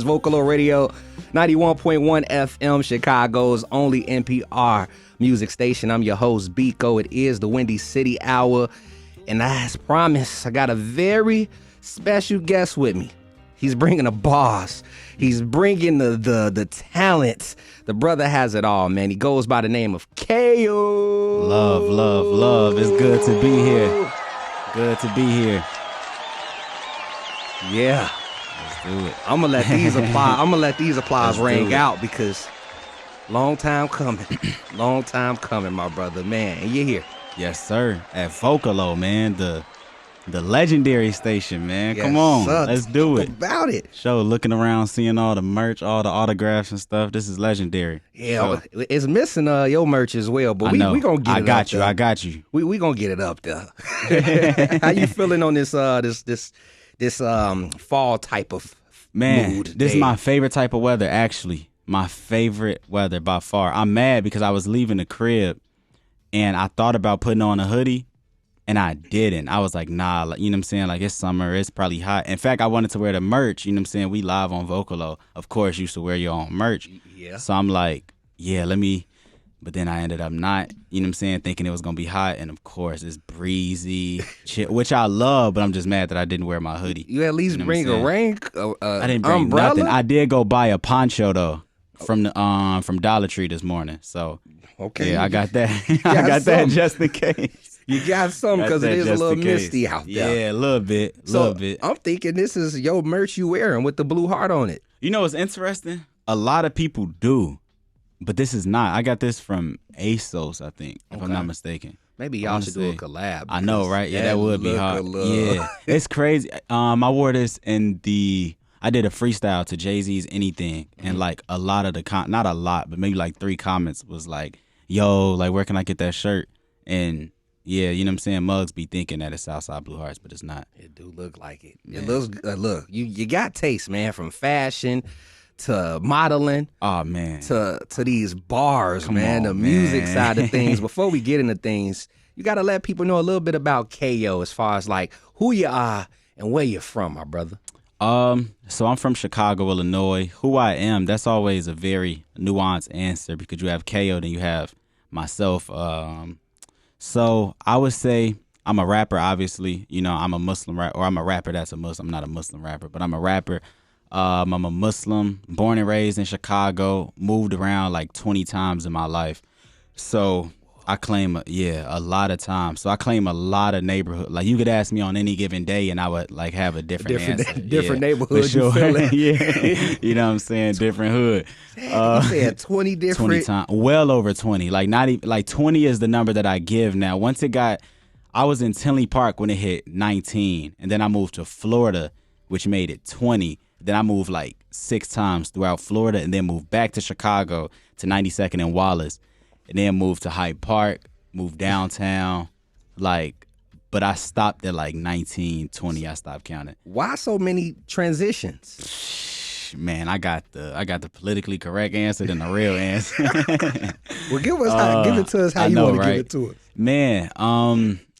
Vocalo Radio, 91.1 FM, Chicago's only NPR music station. I'm your host, Bekoe. It is the Windy City Hour. And as promised, I got a very special guest with me. He's bringing a boss. He's bringing the talent. The brother has it all, man. He goes by the name of Kayo. Love. It's good to be here. Good to be here. Yeah. Let's do it. I'm gonna let these applause ring out because long time coming. Long time coming, my brother. Man, and you're here. Yes, sir. At Vocalo, man. The legendary station, man. Yes, Come on. sir. Let's do it. About it. Show looking around, seeing all the merch, all the autographs and stuff. This is legendary. Yeah, it's missing your merch as well, but we gonna get it up there. I got you. We gonna get it up there. How you feeling on this fall type of mood? This is my favorite type of weather, actually. My favorite weather by far. I'm mad because I was leaving the crib and I thought about putting on a hoodie and I didn't. I was like, nah, like, you know what I'm saying? Like, it's summer, it's probably hot. In fact, I wanted to wear the merch, you know what I'm saying? We live on Vocalo. Of course, you used to wear your own merch. Yeah. So I'm like, yeah, but then I ended up not, you know what I'm saying, thinking it was going to be hot. And of course, it's breezy, which I love, but I'm just mad that I didn't wear my hoodie. You at least bring a rain, I didn't bring umbrella? nothing. I did go buy a poncho, though, from Dollar Tree this morning. So, okay. Yeah, I got that. I got that just in case. You got some because it is a little misty out there. Yeah, a little bit. I'm thinking this is your merch you wearing with the blue heart on it. You know what's interesting? A lot of people do, but this is not. I got this from ASOS, I think, if I'm not mistaken. Maybe y'all should do a collab. I know, right? Yeah, that would be hard. Yeah, it's crazy. I wore this I did a freestyle to Jay-Z's Anything, and like a lot of not a lot, but maybe like 3 comments was like, yo, like, where can I get that shirt? And yeah, you know what I'm saying? Mugs be thinking that it's Southside Blue Hearts, but it's not. It do look like it. Yeah. It looks look, you got taste, man, from fashion to modeling. Oh man. To these bars, Come man, on, the music man. side of things. Before we get into things, you gotta let people know a little bit about Kayo as far as like who you are and where you're from, my brother. So I'm from Chicago, Illinois. Who I am, that's always a very nuanced answer because you have Kayo, then you have myself. So I would say I'm a rapper, obviously. You know, I'm a Muslim rapper, or I'm a rapper that's a Muslim. I'm not a Muslim rapper, but I'm a rapper. I'm a Muslim, born and raised in Chicago, moved around like 20 times in my life. So I claim, a lot of times. So I claim a lot of neighborhood. Like, you could ask me on any given day, and I would like have a different answer. Different neighborhood. For sure. You feel it? Yeah, you know what I'm saying? Different hood. You said 20 different. 20 times, well over 20. Like not even like 20 is the number that I give now. Once I was in Tinley Park when it hit 19, and then I moved to Florida, which made it 20. Then I moved like 6 times throughout Florida, and then moved back to Chicago to 92nd and Wallace. And then moved to Hyde Park, moved downtown, but I stopped at like 19, 20. I stopped counting. Why so many transitions? Man, I got the politically correct answer than the real answer. Well, give it to us how you want to give it to us. Man,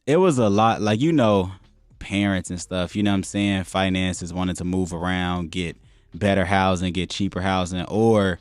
it was a lot. Like, you know, parents and stuff, you know what I'm saying? Finances, wanted to move around, get better housing, get cheaper housing, or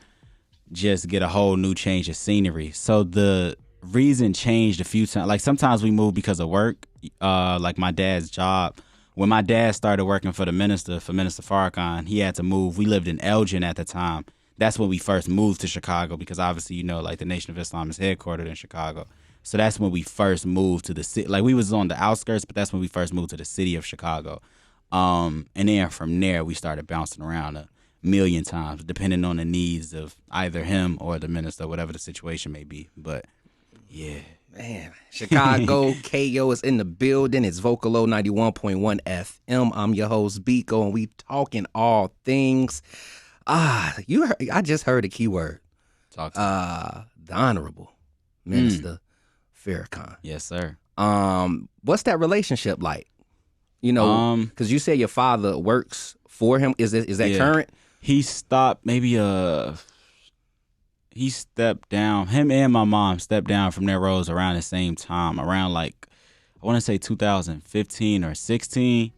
just get a whole new change of scenery. So the reason changed a few times. Like, sometimes we move because of work, like my dad's job. When my dad started working for Minister Farrakhan, he had to move. We lived in Elgin at the time. That's when we first moved to Chicago because obviously, you know, like the Nation of Islam is headquartered in Chicago. So that's when we first moved to the city. Like, we was on the outskirts, but that's when we first moved to the city of Chicago. And then from there, we started bouncing around a million times, depending on the needs of either him or the minister, whatever the situation may be. But yeah, man, Chicago, Kayo is in the building. It's Vocalo 91.1 FM. I'm your host, Bekoe, and we talking all things. I just heard a key word. Talk to the Honorable Minister Farrakhan. Yes, sir. What's that relationship like? You know, because you said your father works for him. Is that current? He stopped he stepped down. Him and my mom stepped down from their roles around the same time, around like, I want to say 2015 or 16.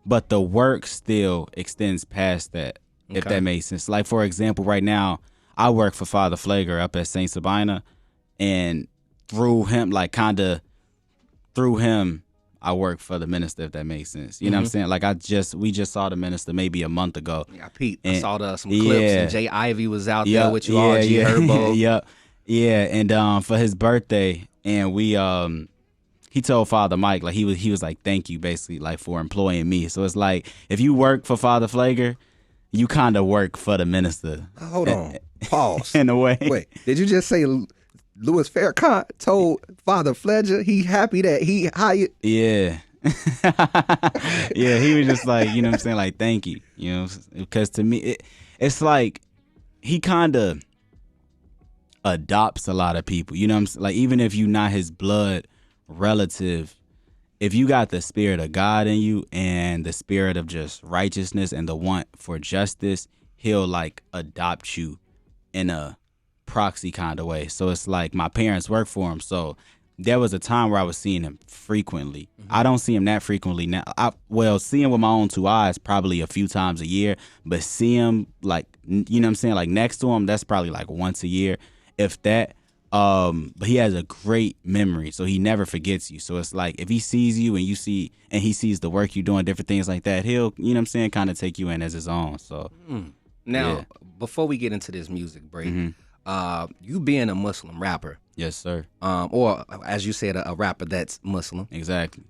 But the work still extends past that. if that makes sense. Like, for example, right now, I work for Father Flager up at St. Sabina, and through him, I work for the minister, if that makes sense. You know what I'm saying? Like, we just saw the minister maybe a month ago. Yeah, Pete, I saw some clips, and Jay Ivy was out there with you, RG Herbo. Yeah, and for his birthday, and he told Father Mike, like, he was like, thank you, basically, like, for employing me. So it's like, if you work for Father Flager, you kind of work for the minister. Hold on. Pause. In a way. Wait, did you just say Louis Farrakhan told Father Fledger he happy that he hired? Yeah. Yeah, he was just like, you know what I'm saying, like, thank you. You know, because to me, it's like he kind of adopts a lot of people. You know what I'm saying? Like, even if you're not his blood relative, if you got the spirit of God in you and the spirit of just righteousness and the want for justice, he'll like adopt you in a proxy kind of way. So it's like my parents work for him. So there was a time where I was seeing him frequently. I don't see him that frequently now. See him with my own two eyes probably a few times a year, but see him like, you know what I'm saying, like next to him, that's probably like once a year, if that. But he has a great memory, so he never forgets you. So it's like if he sees you and he sees the work you're doing, different things like that, he'll, you know what I'm saying, kind of take you in as his own. So now, before we get into this music break, you being a Muslim rapper, yes, sir, or as you said, a rapper that's Muslim, exactly.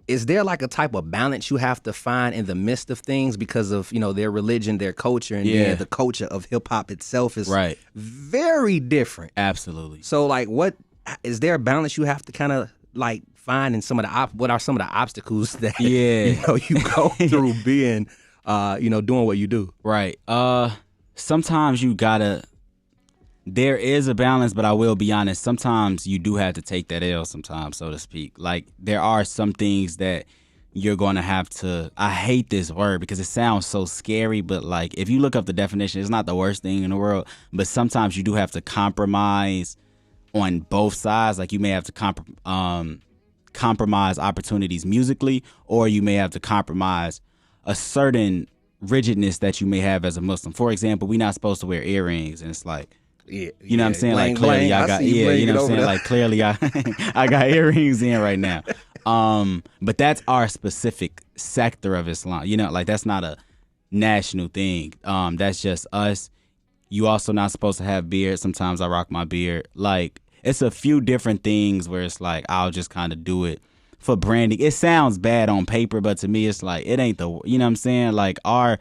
Is there like a type of balance you have to find in the midst of things because of, you know, their religion, their culture, and then the culture of hip hop itself is very different. Absolutely. So like, what is there a balance you have to kind of like find in some of the what are some of the obstacles that you know you go through being doing what you do? Right. Sometimes you gotta. There is a balance, but I will be honest, sometimes you do have to take that L sometimes, so to speak. Like, there are some things that you're going to have to, I hate this word because it sounds so scary, but like, if you look up the definition, it's not the worst thing in the world, but sometimes you do have to compromise on both sides. Like, you may have to compromise opportunities musically, or you may have to compromise a certain rigidness that you may have as a Muslim. For example, we're not supposed to wear earrings, and it's like, you know what I'm saying? Bling, like, clearly I got, you know what I'm saying? There. Like, clearly I got earrings in right now. But that's our specific sector of Islam. You know, like, that's not a national thing. That's just us. You also not supposed to have beard. Sometimes I rock my beard. Like, it's a few different things where it's like, I'll just kind of do it for branding. It sounds bad on paper, but to me, it's like, it ain't the, you know what I'm saying? Like, our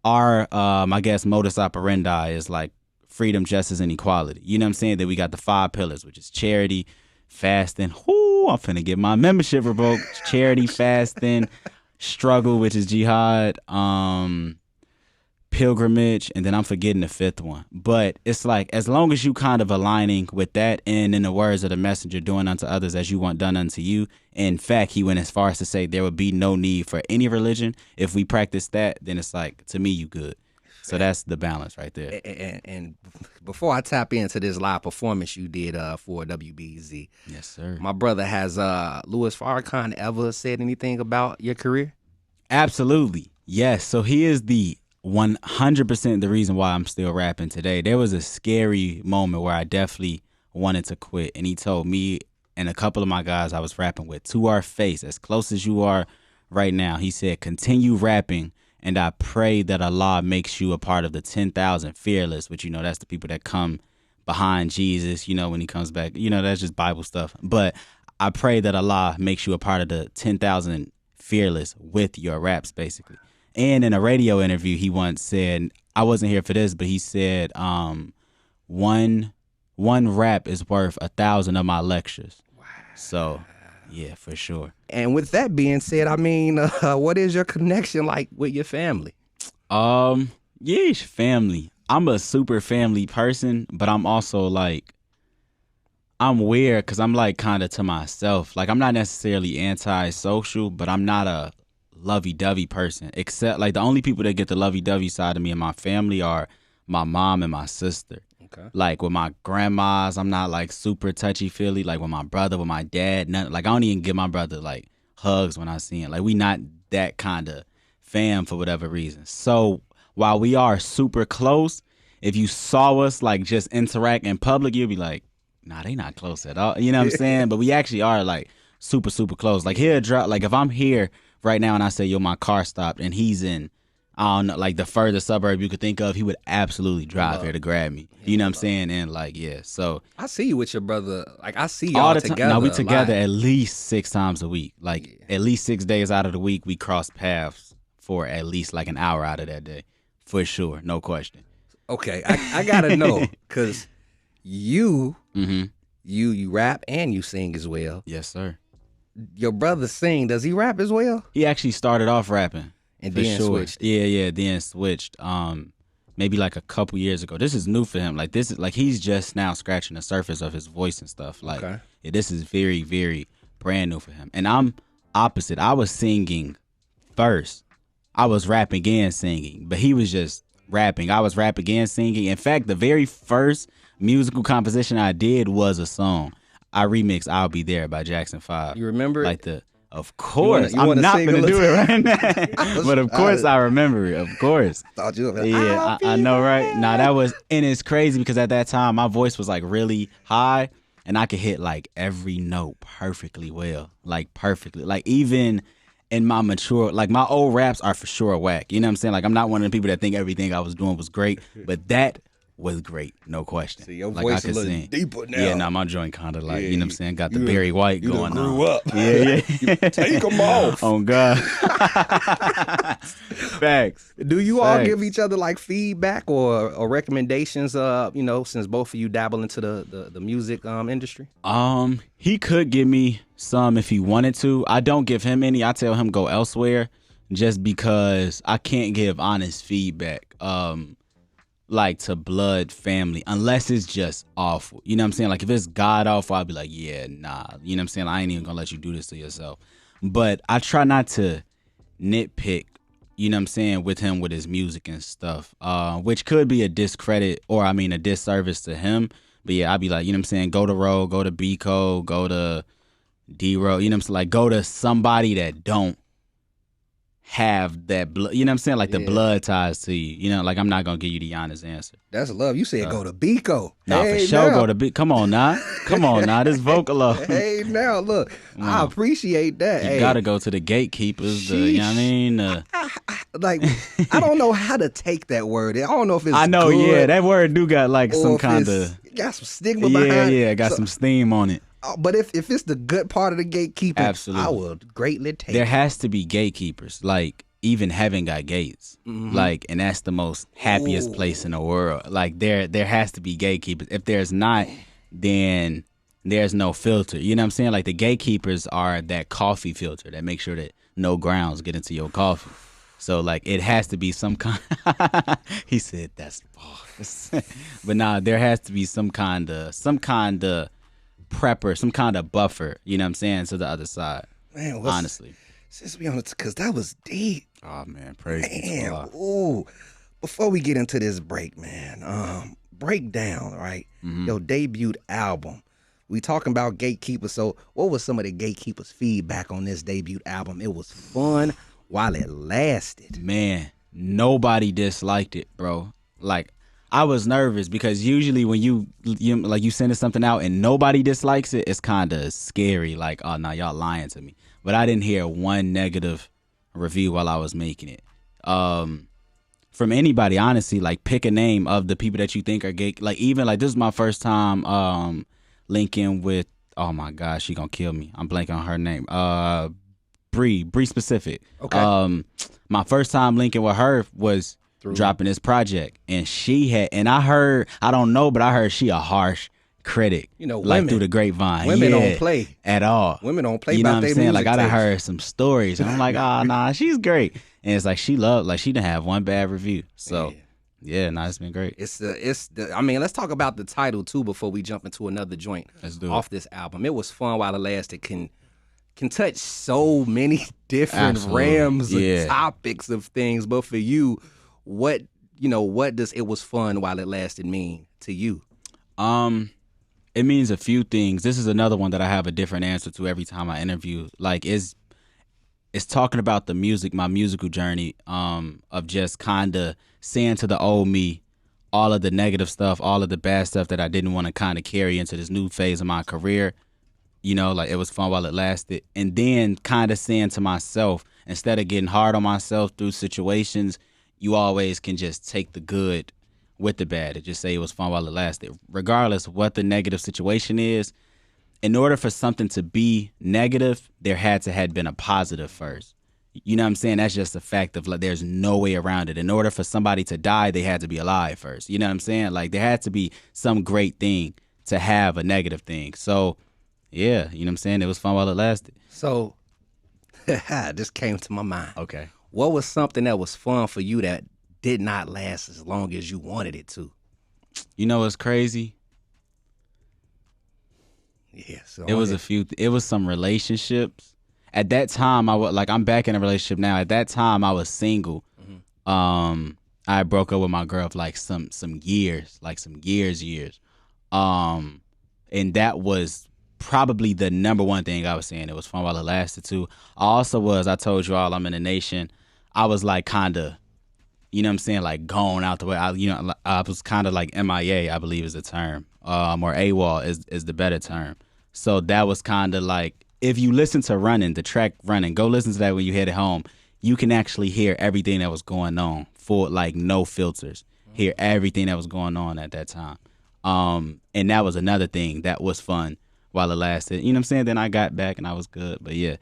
I guess, modus operandi is like, freedom, justice, and equality. You know what I'm saying? That we got the 5 pillars, which is charity, fasting. I'm finna get my membership revoked. Charity, fasting, struggle, which is jihad, pilgrimage, and then I'm forgetting the 5th one. But it's like, as long as you kind of aligning with that, and in the words of the messenger, doing unto others as you want done unto you. In fact, he went as far as to say there would be no need for any religion. If we practice that, then it's like, to me, you good. So that's the balance right there. And before I tap into this live performance you did for WBEZ, yes, sir. My brother, has Louis Farrakhan ever said anything about your career? Absolutely, yes. So he is the 100% the reason why I'm still rapping today. There was a scary moment where I definitely wanted to quit, and he told me and a couple of my guys I was rapping with, to our face, as close as you are right now, he said, continue rapping. And I pray that Allah makes you a part of the 10,000 fearless, which, you know, that's the people that come behind Jesus, you know, when he comes back. You know, that's just Bible stuff. But I pray that Allah makes you a part of the 10,000 fearless with your raps, basically. And in a radio interview, he once said, I wasn't here for this, but he said, one rap is worth 1,000 of my lectures. Wow. So, yeah, for sure. And with that being said, I mean, what is your connection like with your family? Family. I'm a super family person, but I'm also like, I'm weird because I'm like kind of to myself. Like, I'm not necessarily anti-social, but I'm not a lovey-dovey person. Except, like, the only people that get the lovey-dovey side of me and my family are my mom and my sister. Okay. Like, with my grandmas, I'm not like super touchy-feely. Like, with my brother, with my dad, nothing. Like, I don't even give my brother like hugs when I see him. Like, we not that kind of fam for whatever reason. So while we are super close, if you saw us like just interact in public, you'd be like, nah, they not close at all. You know what I'm saying? But we actually are like super, super close. Like he'll drop, like if I'm here right now and I say, yo, my car stopped and he's in, I don't know, like the furthest suburb you could think of, he would absolutely drive here to grab me. You know what I'm saying? And like, yeah, so. I see you with your brother. Like I see y'all all the together. No, we together at least 6 times a week. Like at least 6 days out of the week, we cross paths for at least like an hour out of that day. For sure, no question. Okay, I gotta know, because you rap and you sing as well. Yes, sir. Your brother sing. Does he rap as well? He actually started off rapping. And then switched. Yeah, then switched. Maybe like a couple years ago. This is new for him. Like this is like he's just now scratching the surface of his voice and stuff. Like yeah, this is very, very brand new for him. And I'm opposite. I was singing first. I was rapping and singing, but he was just rapping. I was rapping and singing. In fact, the very first musical composition I did was a song. I remixed "I'll Be There" by Jackson 5. You remember like it? Of course. I'm not going to do it right now. But of course I remember it. Of course. Thought you were I know, right? Nah, that was, and it's crazy because at that time my voice was like really high and I could hit like every note perfectly well. Like perfectly. Like even in my mature, like my old raps are for sure whack. You know what I'm saying? Like I'm not one of the people that think everything I was doing was great, but that was great, no question. See, your like voice a little deeper now. Yeah, my joint kind of like, you know what I'm saying, got the Barry White going on. You grew up. Yeah. You take them off. Oh, God. Facts. Do you all give each other like feedback or recommendations, since both of you dabble into the music industry? He could give me some if he wanted to. I don't give him any. I tell him go elsewhere just because I can't give honest feedback. Like to blood family, unless it's just awful. You know what I'm saying? Like if it's god awful, I'll be like, yeah, nah. You know what I'm saying? I ain't even gonna let you do this to yourself. But I try not to nitpick, you know what I'm saying, with him with his music and stuff, which could be a discredit or a disservice to him. But yeah, I'd be like, you know what I'm saying, go to Ro, go to Bekoe, go to D-Ro, you know what I'm saying? Like go to somebody that don't have that blood, you know what I'm saying, like the blood ties to you, you know, like I'm not gonna give you the honest answer. That's love. You said go to Bekoe. No, for sure go to Bekoe. Come on now, this Vocalo. Hey now, look, I appreciate that. You gotta go to the gatekeepers. You know what I mean? Like I don't know how to take that word. I don't know if it's. I know, good, yeah, that word do got like some kind of got some stigma behind. Yeah, got some steam on it. But if it's the good part of the gatekeeper, absolutely, I will greatly take there it. Has to be gatekeepers. Like even heaven got gates. Like, and that's the most happiest place in the world. Like there has to be gatekeepers. If there's not, then there's no filter. You know what I'm saying? Like the gatekeepers are that coffee filter that make sure that no grounds get into your coffee. So like it has to be some kind. He said that's bars. But nah, there has to be some kind of prepper, some kind of buffer, you know what I'm saying, to the other side. Man, honestly. Since we on it, because that was deep. Oh man, praise God. Ooh. Before we get into this break, man, break down, right? Your debut album. We talking about gatekeepers. So what was some of the gatekeepers' feedback on this debut album? It was fun while it lasted. Man, nobody disliked it, bro. Like I was nervous because usually when you sending something out and nobody dislikes it, it's kind of scary. Like, oh, no, y'all lying to me. But I didn't hear one negative review while I was making it. From anybody, honestly, like pick a name of the people that you think are gay. Like even like this is my first time linking with, oh my gosh, she gonna kill me. I'm blanking on her name. Bree specific. Okay. My first time linking with her was dropping this project, and she had, and I heard, I don't know, but I heard she a harsh critic. You know, like women, through the grapevine. Women don't play at all. Women don't play. You know about what I'm saying? Like I done heard some stories, and I'm like, oh nah, she's great. And it's like she didn't have one bad review. So yeah, nah, it's been great. It's the. I mean, let's talk about the title too before we jump into another joint. Let's do off this album. It was fun while it lasted. Can touch so many different realms of topics of things. But for you, what does it was fun while it lasted mean to you? It means a few things. This is another one that I have a different answer to every time I interview. Like it's talking about the music, my musical journey, of just kind of saying to the old me all of the negative stuff, all of the bad stuff that I didn't want to kind of carry into this new phase of my career. You know, like it was fun while it lasted. And then kind of saying to myself, instead of getting hard on myself through situations, you always can just take the good with the bad and just say it was fun while it lasted. Regardless of what the negative situation is, in order for something to be negative, there had to have been a positive first. You know what I'm saying? That's just a fact of like there's no way around it. In order for somebody to die, they had to be alive first. You know what I'm saying? Like there had to be some great thing to have a negative thing. So, yeah, you know what I'm saying? It was fun while it lasted. So, this came to my mind. Okay. What was something that was fun for you that did not last as long as you wanted it to? You know what's crazy? Yeah, so It was it was some relationships. At that time, I'm back in a relationship now. At that time, I was single. Mm-hmm. I broke up with my girl for like some years. And that was probably the number one thing I was saying. It was fun while it lasted too. I told you all I'm in the nation. I was like kind of, you know what I'm saying, like going out the way. I was kind of like MIA, I believe is the term, or AWOL is the better term. So that was kind of like, if you listen to Running, the track Running, go listen to that when you head home. You can actually hear everything that was going on, full, like no filters. Hear everything that was going on at that time. And that was another thing that was fun while it lasted. You know what I'm saying? Then I got back and I was good. But yeah.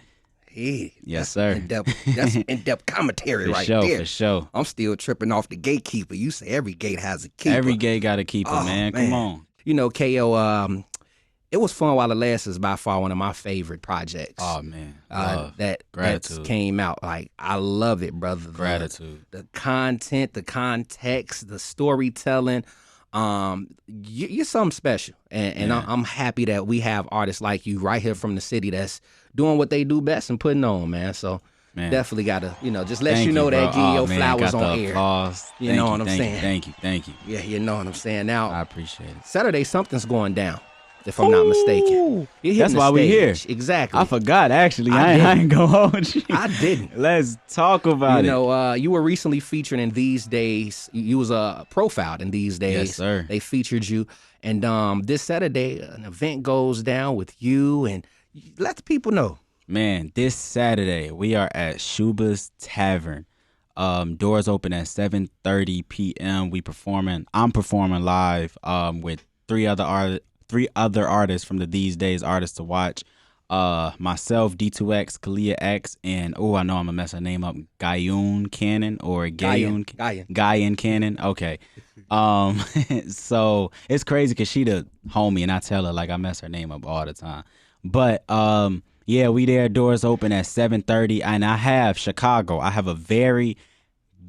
Hey, yes, sir. That's in-depth commentary right there. For sure. I'm still tripping off the gatekeeper. You say every gate has a keeper. Every gate got a keeper, man. Come on. You know, Kayo, it was fun while it lasted is by far one of my favorite projects. Oh, man. That came out. Like, I love it, brother. Gratitude. The content, the context, the storytelling. You're something special. And I'm happy that we have artists like you right here from the city that's doing what they do best and putting on, man. So definitely got to, just let you know that, give your flowers on air. Applause. You know what I'm saying? Thank you. Yeah, you know what I'm saying. Now, I appreciate it. Saturday, something's going down, if I'm not mistaken. That's why we're here. Exactly. I forgot, actually. I ain't going to hold you. I didn't. Let's talk about it. You were recently featured in These Days. You was profiled in These Days. Yes, sir. They featured you. And this Saturday, an event goes down with you. And let the people know. Man, this Saturday, we are at Schubas Tavern. Doors open at 7:30 p.m. I'm performing live with three other artists from the These Days artists to watch. Myself, D2X, Kalia X, and I know I'm gonna mess her name up, Guyun Cannon or Guyun Cannon. Okay. So it's crazy because she the homie and I tell her like I mess her name up all the time. But yeah, we there, doors open at 7:30, and I have Chicago. I have a very,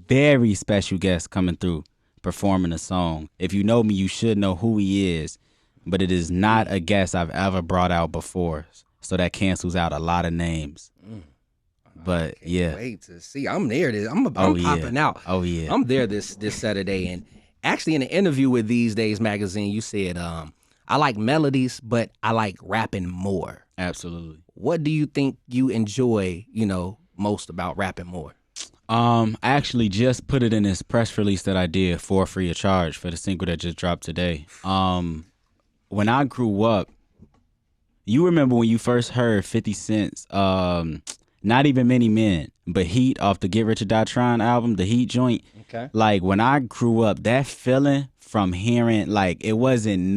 very special guest coming through performing a song. If you know me, you should know who he is, but it is not a guest I've ever brought out before. So that cancels out a lot of names. But yeah, wait to see. I'm there. I'm popping out. Oh yeah, I'm there this Saturday. And actually, in an interview with These Days magazine, you said, "I like melodies, but I like rapping more." Absolutely. What do you think you enjoy, most about rapping more? I actually just put it in this press release that I did for free of charge for the single that just dropped today. When I grew up, you remember when you first heard 50 Cent's Not Even Many Men, but Heat off the Get Rich or Die Trying album, the Heat joint. Okay. Like when I grew up, that feeling from hearing, like it wasn't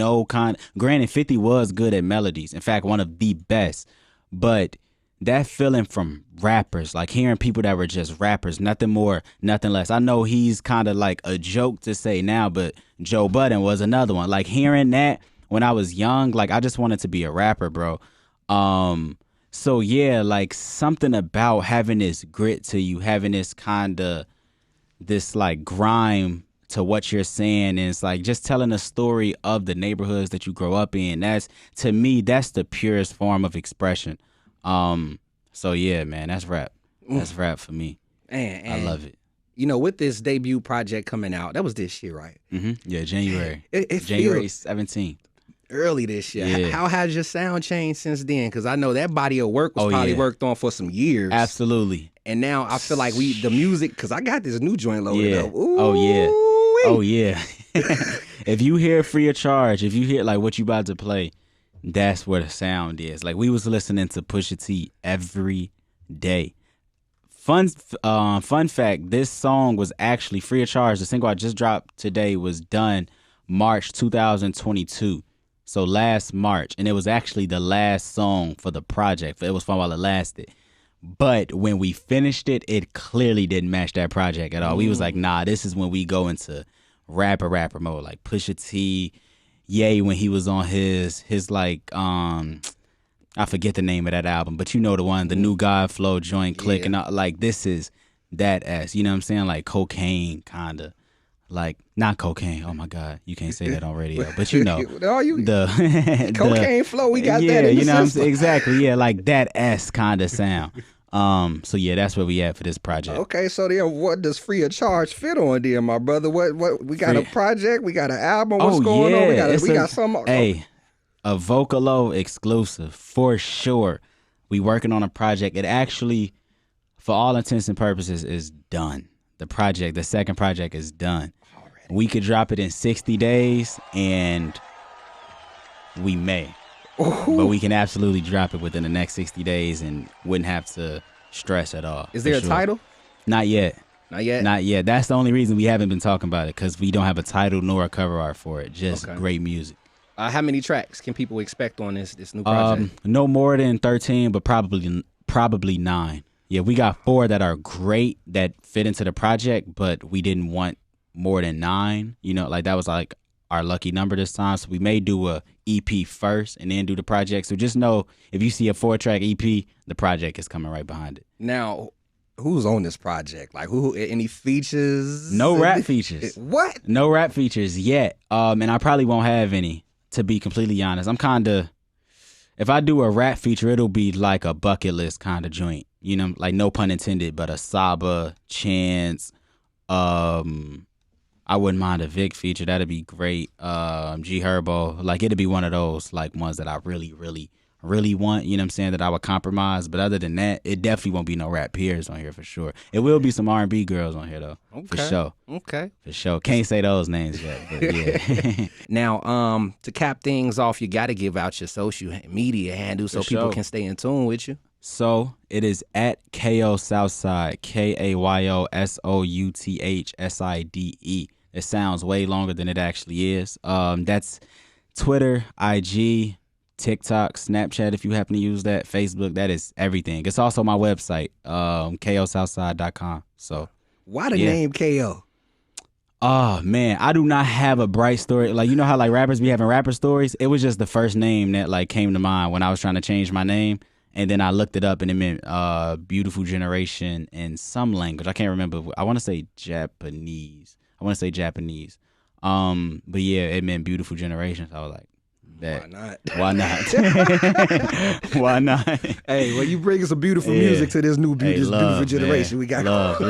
granted 50 was good at melodies. In fact, one of the best. But that feeling from rappers, like hearing people that were just rappers, nothing more, nothing less. I know he's kind of like a joke to say now, but Joe Budden was another one. Like hearing that when I was young, like I just wanted to be a rapper, bro. So yeah, like something about having this grit to you, having this this like grime to what you're saying, and it's like just telling a story of the neighborhoods that you grow up in. That's, to me, that's the purest form of expression. So yeah, man, that's rap. That's rap for me. And I love it. With this debut project coming out, that was this year, right? Mm-hmm. Yeah, January. It January 17th. Early this year. Yeah. How has your sound changed since then? Because I know that body of work was probably worked on for some years. Absolutely. And now I feel like the music, because I got this new joint loaded up. Ooh, Oh yeah. If you hear Free of Charge, if you hear like what you about to play, that's where the sound is. Like we was listening to Pusha T every day. Fun fact, this song was actually Free of Charge. The single I just dropped today was done March 2022. So last March, and it was actually the last song for the project. It was fun while it lasted. But when we finished it, it clearly didn't match that project at all. We was like, nah, this is when we go into rapper mode. Like Pusha T, Ye when he was on his like, I forget the name of that album, but you know the one, the New God Flow joint click and all, like this is that ass, you know what I'm saying? Like cocaine kinda. Like not cocaine. Oh my God, you can't say that on radio. But you know the cocaine flow. We got that. Yeah, in the you know what I'm system. saying? Exactly. Yeah, like that S kind of sound. So yeah, that's where we at for this project. Okay, so then what does Free of Charge fit on, dear my brother? What we got a project? We got an album? What's going on? We got some. Hey, a Vocalo exclusive for sure. We working on a project. It actually, for all intents and purposes, is done. The second project is done. We could drop it in 60 days, and we may. Ooh. But we can absolutely drop it within the next 60 days and wouldn't have to stress at all. Is there a title? Not yet. Not yet? Not yet. That's the only reason we haven't been talking about it, because we don't have a title nor a cover art for it. Just great music. How many tracks can people expect on this new project? No more than 13, but probably 9. Yeah, we got 4 that are great that fit into the project, but we didn't want more than 9. You know, like that was like our lucky number this time. So we may do a EP first and then do the project. So just know if you see a 4-track EP, the project is coming right behind it. Now, who's on this project? Like who? Any features? No rap features. What? No rap features yet. And I probably won't have any, to be completely honest. I'm kind of, if I do a rap feature, it'll be like a bucket list kind of joint. You know, like no pun intended, but a Saba, Chance, I wouldn't mind a Vic feature. That'd be great. G Herbo, like it'd be one of those like ones that I really, really, really want. You know what I'm saying? That I would compromise. But other than that, it definitely won't be no rap peers on here for sure. It will be some R&B girls on here though, for sure. Okay, for sure. Can't say those names yet, but yeah. Now, to cap things off, you got to give out your social media handles so people can stay in tune with you. So it is at Kayo Southside, KayoSouthside. It sounds way longer than it actually is. That's Twitter, IG, TikTok, Snapchat if you happen to use that, Facebook. That is everything. It's also my website, KayoSouthside.com. So why the name Kayo? Oh man, I do not have a bright story. Like, you know how like rappers be having rapper stories? It was just the first name that like came to mind when I was trying to change my name. And then I looked it up, and it meant beautiful generation in some language. I can't remember. I want to say Japanese. But yeah, it meant beautiful generation. So I was like, why not? Why not? Hey, well, you bring some beautiful music to this beautiful generation. We got love.